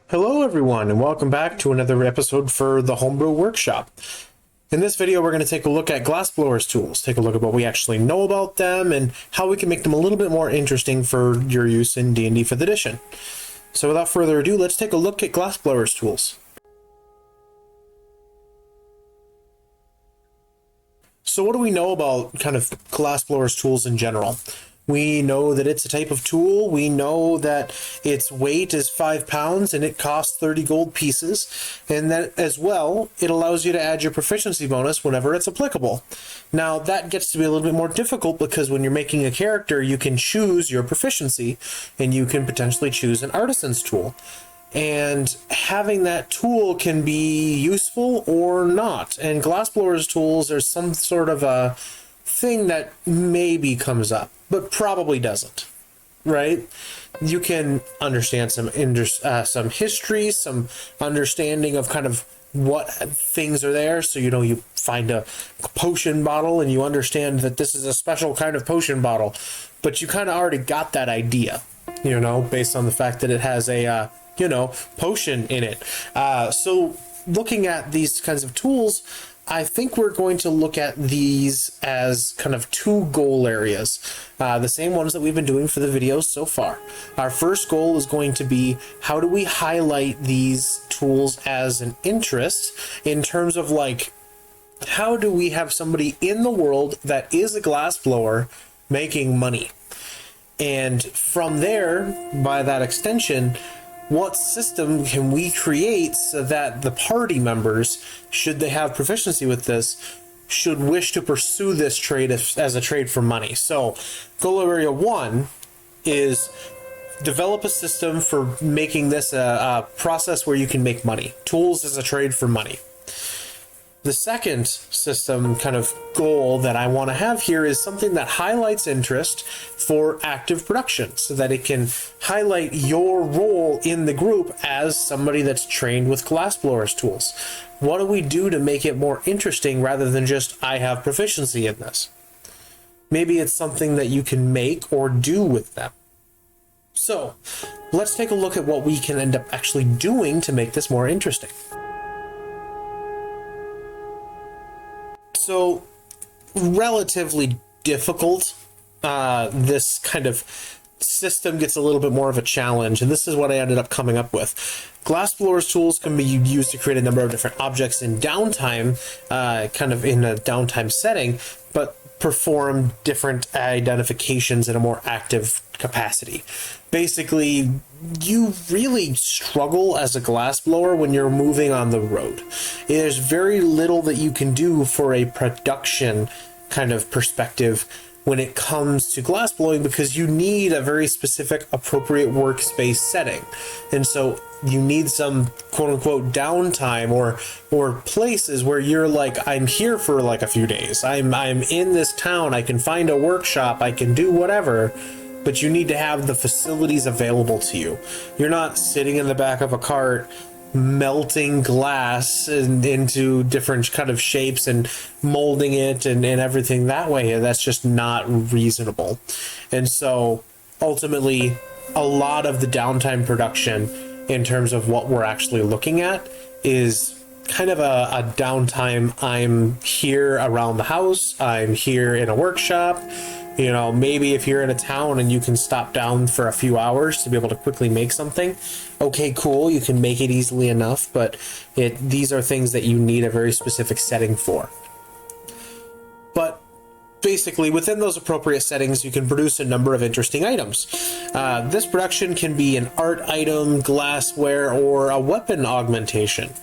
Hello everyone, and welcome back to another episode for the Homebrew Workshop. In this video, we're going to take a look at Glassblower's tools, take a look at what we actually know about them, and how we can make them a little bit more interesting for your use in D&D 5th edition. So without further ado, let's take a look at Glassblower's tools. So what do we know about kind of Glassblower's tools in general? We know that it's a type of tool. We know that its weight is 5 pounds and it costs 30 gold pieces. And that as well, it allows you to add your proficiency bonus whenever it's applicable. Now that gets to be a little bit more difficult because when you're making a character, you can choose your proficiency and you can potentially choose an artisan's tool. And having that tool can be useful or not. And Glassblower's tools are some sort of a thing that maybe comes up, but probably doesn't, right? You can understand some history, some understanding of kind of what things are there. So, you find a potion bottle and you understand that this is a special kind of potion bottle, but you kind of already got that idea, based on the fact that it has a, potion in it. So looking at these kinds of tools, I think we're going to look at these as kind of two goal areas, the same ones that we've been doing for the videos so far. Our first goal is going to be, how do we highlight these tools as an interest in terms of how do we have somebody in the world that is a glassblower making money? And from there, by that extension, what system can we create so that the party members, should they have proficiency with this, should wish to pursue this trade as a trade for money? So goal area 1 is develop a system for making this a process where you can make money. Tools as a trade for money. The second system kind of goal that I want to have here is something that highlights interest for active production so that it can highlight your role in the group as somebody that's trained with Glassblower's tools. What do we do to make it more interesting rather than just, I have proficiency in this? Maybe it's something that you can make or do with them. So let's take a look at what we can end up actually doing to make this more interesting. So, relatively difficult. This kind of system gets a little bit more of a challenge, and this is what I ended up coming up with. Glassblower's tools can be used to create a number of different objects in downtime, kind of in a downtime setting, but perform different identifications in a more active capacity. Basically, you really struggle as a glassblower when you're moving on the road. There's very little that you can do for a production kind of perspective when it comes to glassblowing because you need a very specific appropriate workspace setting. And so you need some quote-unquote downtime or places where you're like, I'm here for like a few days. I'm in this town. I can find a workshop. I can do whatever. But you need to have the facilities available to you. You're not sitting in the back of a cart melting glass into different kind of shapes and molding it and everything that way. That's just not reasonable. And so ultimately, a lot of the downtime production in terms of what we're actually looking at is kind of a downtime. I'm here around the house. I'm here in a workshop. Maybe if you're in a town and you can stop down for a few hours to be able to quickly make something, okay, cool, you can make it easily enough, but these are things that you need a very specific setting for. But basically, within those appropriate settings, you can produce a number of interesting items. This production can be an art item, glassware, or a weapon augmentation.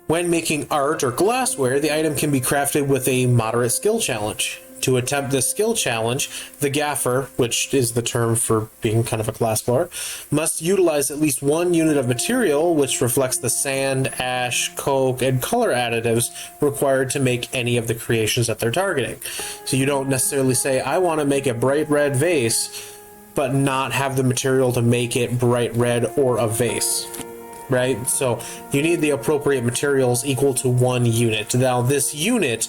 When making art or glassware, the item can be crafted with a moderate skill challenge. To attempt this skill challenge, the gaffer, which is the term for being kind of a glassblower, must utilize at least one unit of material which reflects the sand, ash, coke, and color additives required to make any of the creations that they're targeting. So you don't necessarily say, I want to make a bright red vase, but not have the material to make it bright red or a vase. right? So you need the appropriate materials equal to 1 unit. Now, this unit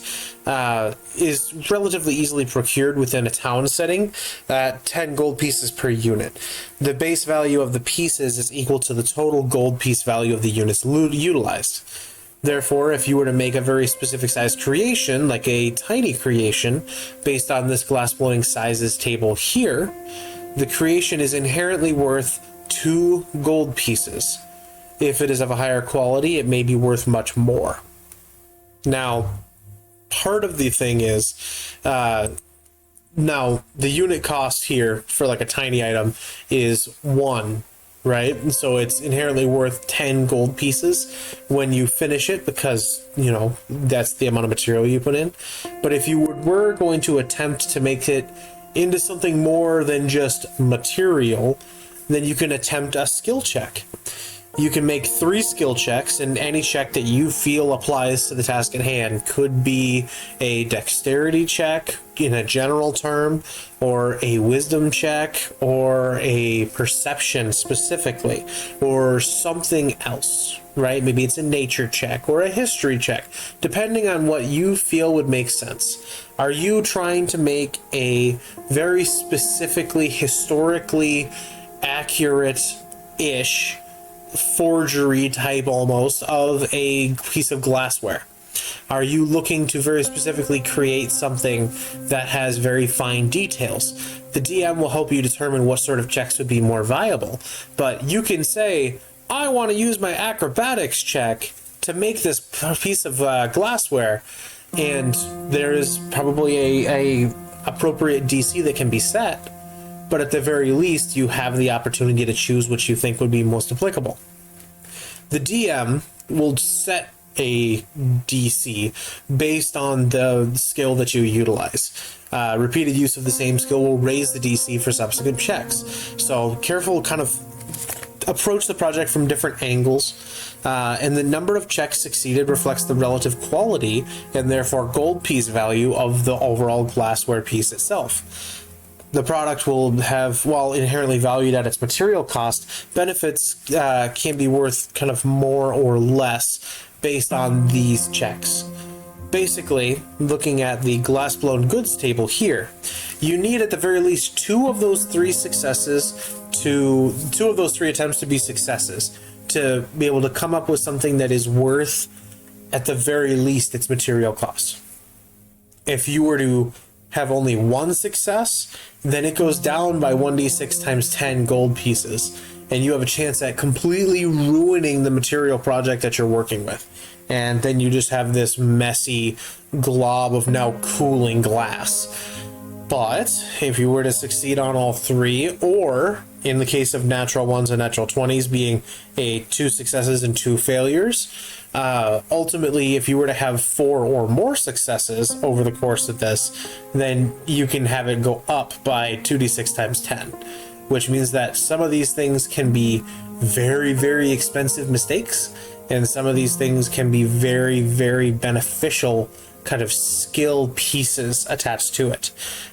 is relatively easily procured within a town setting at 10 gold pieces per unit. The base value of the pieces is equal to the total gold piece value of the units utilized. Therefore, if you were to make a very specific size creation, like a tiny creation, based on this glassblowing sizes table here, the creation is inherently worth 2 gold pieces. If it is of a higher quality, it may be worth much more. Now, part of the thing is, now the unit cost here for like a tiny item is 1, right? And so it's inherently worth 10 gold pieces when you finish it, because, you know, that's the amount of material you put in. But if you were going to attempt to make it into something more than just material, then you can attempt a skill check. You can make 3 skill checks, and any check that you feel applies to the task at hand. Could be a dexterity check in a general term, or a wisdom check, or a perception specifically, or something else, right? Maybe it's a nature check or a history check, depending on what you feel would make sense. Are you trying to make a very specifically historically accurate-ish forgery type almost of a piece of glassware? Are you looking to very specifically create something that has very fine details? The DM will help you determine what sort of checks would be more viable, but you can say, I want to use my acrobatics check to make this piece of glassware, and there is probably a appropriate DC that can be set. But at the very least, you have the opportunity to choose which you think would be most applicable. The DM will set a DC based on the skill that you utilize. Repeated use of the same skill will raise the DC for subsequent checks. So careful, kind of approach the project from different angles. And the number of checks succeeded reflects the relative quality and therefore gold piece value of the overall glassware piece itself. The product will have, while inherently valued at its material cost, benefits can be worth kind of more or less based on these checks. Basically, looking at the glassblown goods table here, you need at the very least 2 of those 3 attempts to be successes to be able to come up with something that is worth at the very least its material cost. If you were to have only 1 success, then it goes down by 1d6 times 10 gold pieces, and you have a chance at completely ruining the material project that you're working with. And then you just have this messy glob of now cooling glass. But if you were to succeed on all 3, or in the case of natural 1s and natural 20s being 2 successes and 2 failures, ultimately, if you were to have 4 or more successes over the course of this, then you can have it go up by 2d6 times 10, which means that some of these things can be very, very expensive mistakes, and some of these things can be very, very beneficial kind of skill pieces attached to it.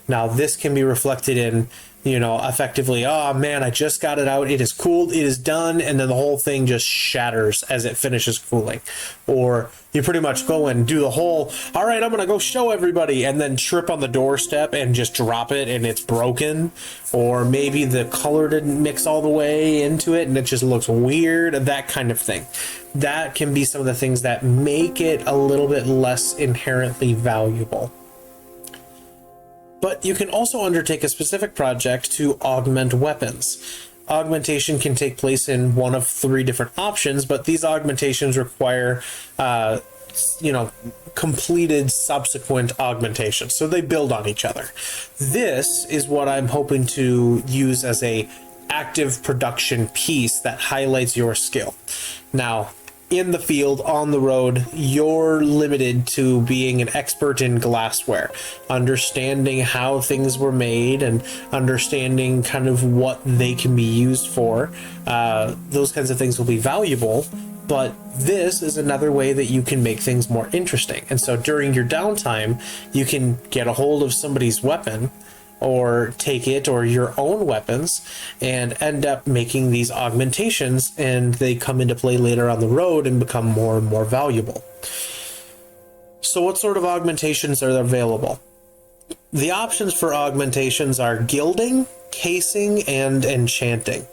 Now, this can be reflected in, you know, effectively, oh man, I just got it out, it is cooled, it is done, and then the whole thing just shatters as it finishes cooling. Or you pretty much go and do the whole, all right, I'm gonna go show everybody, and then trip on the doorstep and just drop it and it's broken. Or maybe the color didn't mix all the way into it and it just looks weird, that kind of thing. That can be some of the things that make it a little bit less inherently valuable. But you can also undertake a specific project to augment weapons. Augmentation can take place in one of 3 different options, but these augmentations require, completed subsequent augmentations. So they build on each other. This is what I'm hoping to use as a active production piece that highlights your skill. Now, in the field, on the road, you're limited to being an expert in glassware, understanding how things were made and understanding kind of what they can be used for. Those kinds of things will be valuable, but this is another way that you can make things more interesting. And so during your downtime, you can get a hold of somebody's weapon or take it or your own weapons and end up making these augmentations, and they come into play later on the road and become more and more valuable. So what sort of augmentations are available? The options for augmentations are gilding, casing, and enchanting.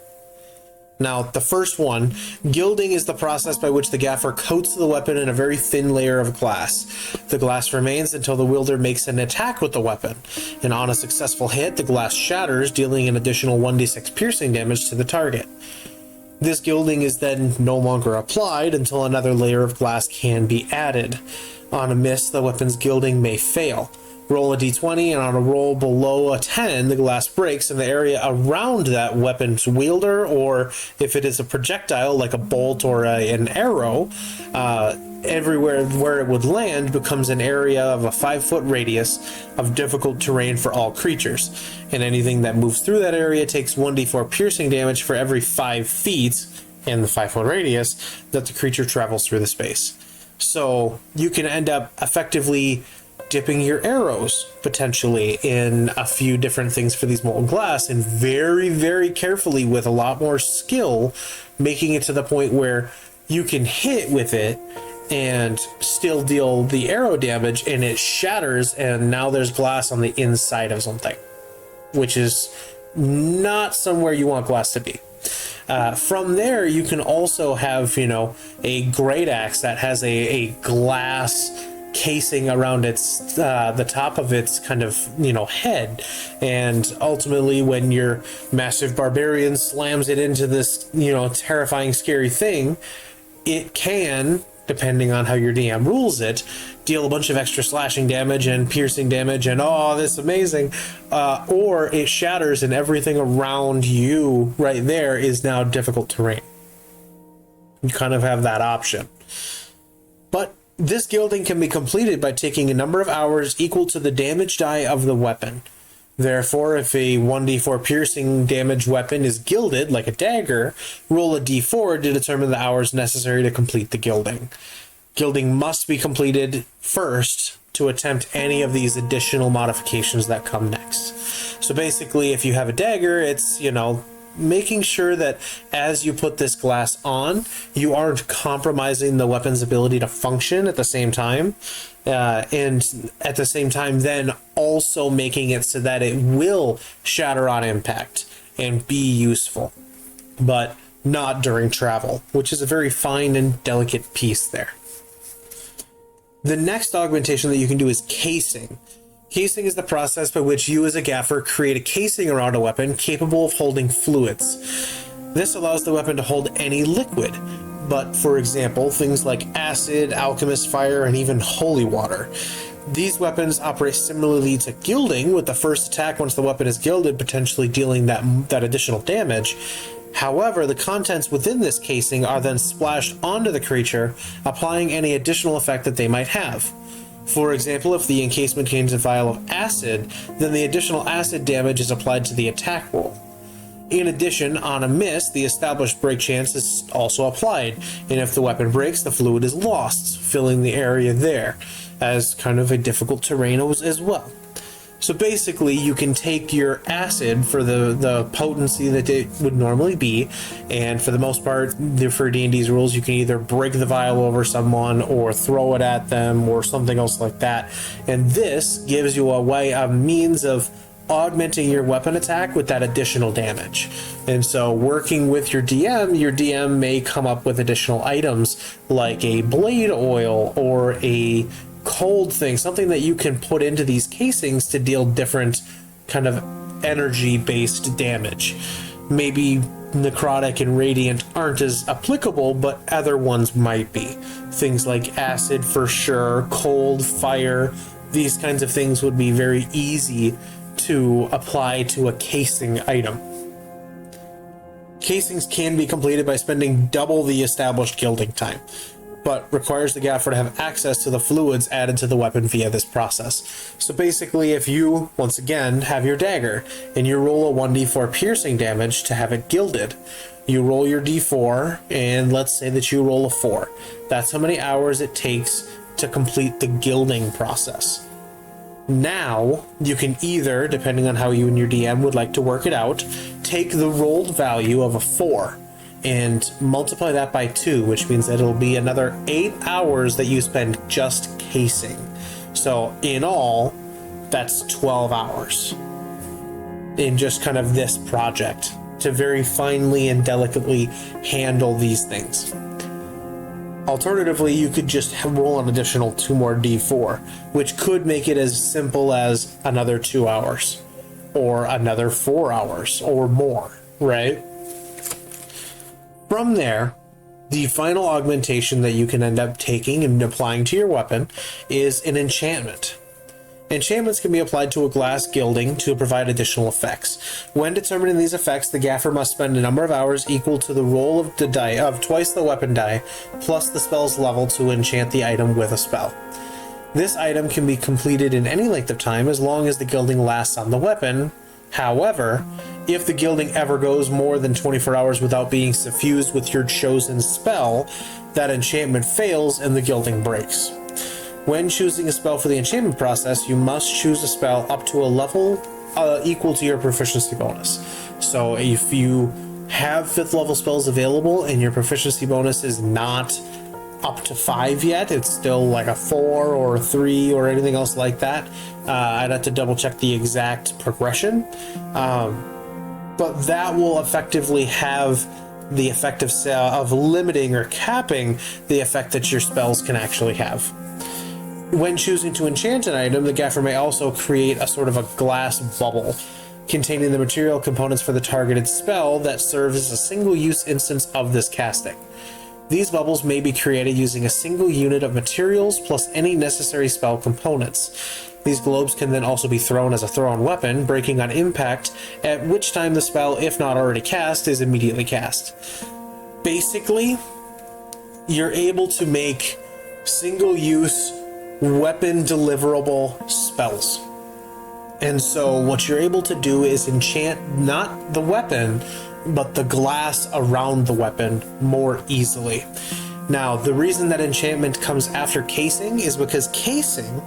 Now, the first one, gilding, is the process by which the gaffer coats the weapon in a very thin layer of glass. The glass remains until the wielder makes an attack with the weapon, and on a successful hit, the glass shatters, dealing an additional 1d6 piercing damage to the target. This gilding is then no longer applied until another layer of glass can be added. On a miss, the weapon's gilding may fail. Roll a d20, and on a roll below a 10, the glass breaks and the area around that weapon's wielder, or if it is a projectile like a bolt or an arrow, everywhere where it would land becomes an area of a 5-foot radius of difficult terrain for all creatures, and anything that moves through that area takes 1d4 piercing damage for every 5 feet in the 5-foot radius that the creature travels through the space. So you can end up effectively dipping your arrows potentially in a few different things for these molten glass, and very, very carefully, with a lot more skill, making it to the point where you can hit with it and still deal the arrow damage, and it shatters, and now there's glass on the inside of something, which is not somewhere you want glass to be. From there, you can also have, a great axe that has a glass casing around its the top of its kind of head, and ultimately when your massive barbarian slams it into this terrifying, scary thing, it can, depending on how your DM rules it, deal a bunch of extra slashing damage and piercing damage and this is amazing, or it shatters and everything around you right there is now difficult terrain. You kind of have that option. But this gilding can be completed by taking a number of hours equal to the damage die of the weapon. Therefore, if a 1d4 piercing damage weapon is gilded, like a dagger, roll a d4 to determine the hours necessary to complete the gilding. Gilding must be completed first to attempt any of these additional modifications that come next. So basically, if you have a dagger, it's, making sure that as you put this glass on, you aren't compromising the weapon's ability to function at the same time, and at the same time then also making it so that it will shatter on impact and be useful, but not during travel, which is a very fine and delicate piece there. The next augmentation that you can do is casing. Casing is the process by which you as a gaffer create a casing around a weapon capable of holding fluids. This allows the weapon to hold any liquid, but for example, things like acid, alchemist fire, and even holy water. These weapons operate similarly to gilding, with the first attack once the weapon is gilded potentially dealing that additional damage. However, the contents within this casing are then splashed onto the creature, applying any additional effect that they might have. For example, if the encasement contains a vial of acid, then the additional acid damage is applied to the attack roll. In addition, on a miss, the established break chance is also applied, and if the weapon breaks, the fluid is lost, filling the area there, as kind of a difficult terrain as well. So basically, you can take your acid for the potency that it would normally be, and for the most part, for D&D's rules, you can either break the vial over someone or throw it at them or something else like that. And this gives you a means of augmenting your weapon attack with that additional damage. And so working with your DM may come up with additional items like a blade oil or a cold thing, something that you can put into these casings to deal different kind of energy based damage. Maybe necrotic and radiant aren't as applicable, but other ones might be. Things like acid for sure, cold, fire, these kinds of things would be very easy to apply to a casing item. Casings can be completed by spending double the established gilding time, but requires the gaffer to have access to the fluids added to the weapon via this process. So basically, if you, once again, have your dagger and you roll a 1d4 piercing damage to have it gilded, you roll your d4 and let's say that you roll a 4. That's how many hours it takes to complete the gilding process. Now, you can either, depending on how you and your DM would like to work it out, take the rolled value of a 4 and multiply that by 2, which means that it'll be another 8 hours that you spend just casing. So, in all, that's 12 hours in just kind of this project to very finely and delicately handle these things. Alternatively, you could just roll an additional 2 more d4, which could make it as simple as another 2 hours, or another 4 hours, or more, right? From there, the final augmentation that you can end up taking and applying to your weapon is an enchantment. Enchantments can be applied to a glass gilding to provide additional effects. When determining these effects, the gaffer must spend a number of hours equal to the roll of the die of twice the weapon die, plus the spell's level to enchant the item with a spell. This item can be completed in any length of time as long as the gilding lasts on the weapon. However, if the gilding ever goes more than 24 hours without being suffused with your chosen spell, that enchantment fails and the gilding breaks. When choosing a spell for the enchantment process, you must choose a spell up to a level equal to your proficiency bonus. So if you have 5th level spells available and your proficiency bonus is not up to 5 yet, it's still like a 4 or a 3 or anything else like that. I'd have to double check the exact progression. But that will effectively have the effect of limiting or capping the effect that your spells can actually have. When choosing to enchant an item, the gaffer may also create a sort of a glass bubble containing the material components for the targeted spell that serves as a single-use instance of this casting. These bubbles may be created using a single unit of materials plus any necessary spell components. These globes can then also be thrown as a thrown weapon, breaking on impact, at which time the spell, if not already cast, is immediately cast. Basically, you're able to make single-use weapon deliverable spells. And so what you're able to do is enchant not the weapon, but the glass around the weapon more easily. Now, the reason that enchantment comes after casing is because casing,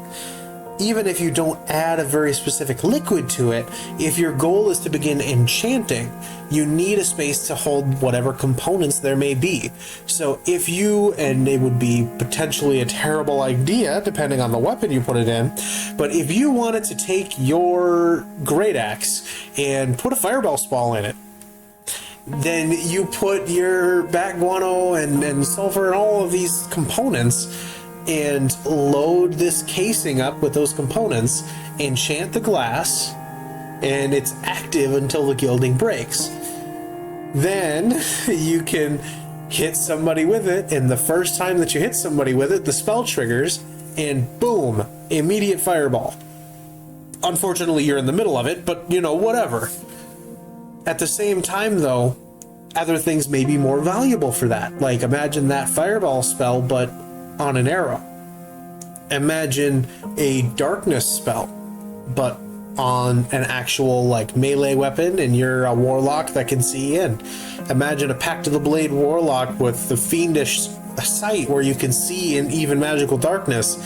even if you don't add a very specific liquid to it, if your goal is to begin enchanting, you need a space to hold whatever components there may be. So if you, and it would be potentially a terrible idea depending on the weapon you put it in, but if you wanted to take your great axe and put a fireball spall in it, then you put your bat guano and sulfur and all of these components and load this casing up with those components, enchant the glass, and it's active until the gilding breaks. Then you can hit somebody with it, and the first time that you hit somebody with it, the spell triggers, and boom, immediate fireball. Unfortunately, you're in the middle of it, but whatever. At the same time, though, other things may be more valuable for that. Like, imagine that fireball spell, but on an arrow. Imagine a darkness spell, but on an actual melee weapon, and you're a warlock that can see in. Imagine a Pact of the Blade warlock with the fiendish sight where you can see in even magical darkness,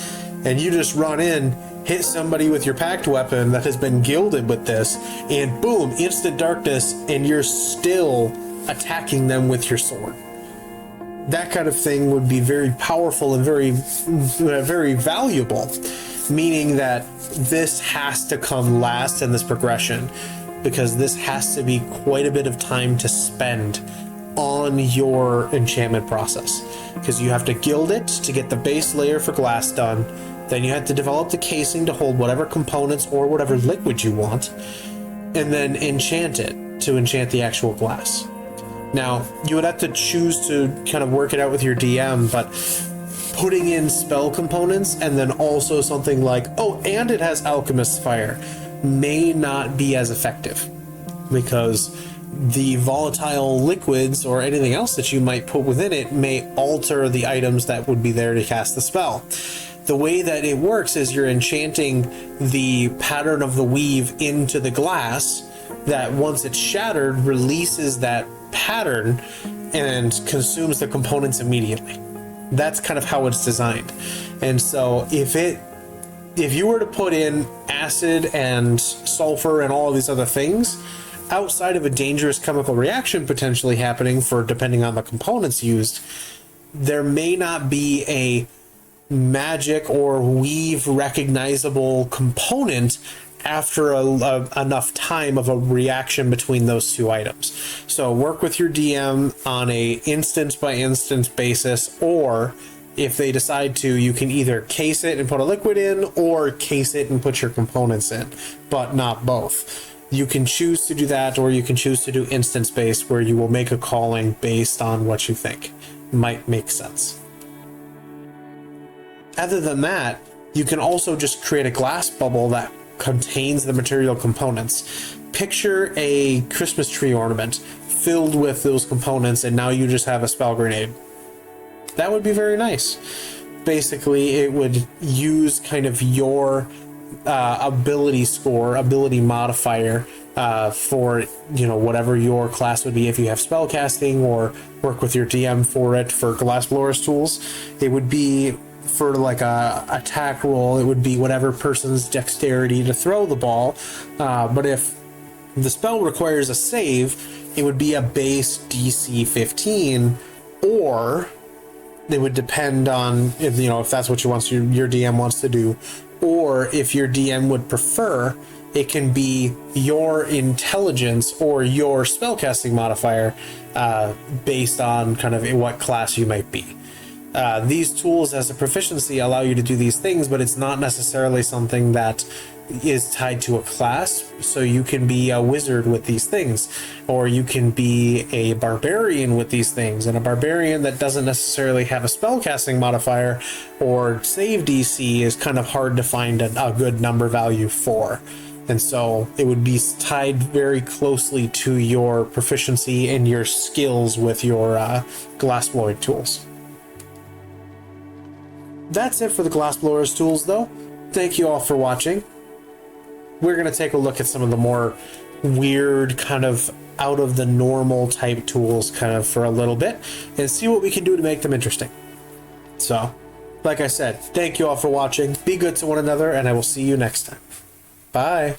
and you just run in, hit somebody with your pact weapon that has been gilded with this, and boom, instant darkness, and you're still attacking them with your sword. That kind of thing would be very powerful and very, very valuable, meaning that this has to come last in this progression, because this has to be quite a bit of time to spend on your enchantment process, because you have to gild it to get the base layer for glass done, then you have to develop the casing to hold whatever components or whatever liquid you want, and then enchant it to enchant the actual glass. Now, you would have to choose to kind of work it out with your DM, but putting in spell components and then also something like, oh, and it has Alchemist Fire, may not be as effective, because the volatile liquids or anything else that you might put within it may alter the items that would be there to cast the spell. The way that it works is you're enchanting the pattern of the weave into the glass that, once it's shattered, releases that pattern and consumes the components immediately. That's kind of how it's designed. And so if it if you were to put in acid and sulfur and all of these other things, outside of a dangerous chemical reaction potentially happening for depending on the components used, there may not be a magic or weave recognizable component after enough time of a reaction between those two items. So work with your DM on a instance by instance basis, or if they decide to, you can either case it and put a liquid in, or case it and put your components in, but not both. You can choose to do that, or you can choose to do instance based, where you will make a calling based on what you think might make sense. Other than that, you can also just create a glass bubble that contains the material components. Picture a Christmas tree ornament filled with those components, and now you just have a spell grenade. That would be very nice. Basically, it would use kind of your ability score, ability modifier for, you know, whatever your class would be. If you have spell casting, or work with your DM for it. For Glassblower's tools, it would be for like a attack roll, it would be whatever person's dexterity to throw the ball. But if the spell requires a save, it would be a base DC 15, or it would depend on if, you know, if that's what your DM wants to do, or if your DM would prefer, it can be your intelligence or your spellcasting modifier based on kind of what class you might be. These tools as a proficiency allow you to do these things, but it's not necessarily something that is tied to a class. So you can be a wizard with these things, or you can be a barbarian with these things, and a barbarian that doesn't necessarily have a spellcasting modifier or save DC is kind of hard to find a good number value for. And so it would be tied very closely to your proficiency and your skills with your glassblowing tools. That's it for the Glassblower's tools, though. Thank you all for watching. We're going to take a look at some of the more weird, kind of out of the normal type tools kind of for a little bit, and see what we can do to make them interesting. So, like I said, thank you all for watching. Be good to one another, and I will see you next time. Bye.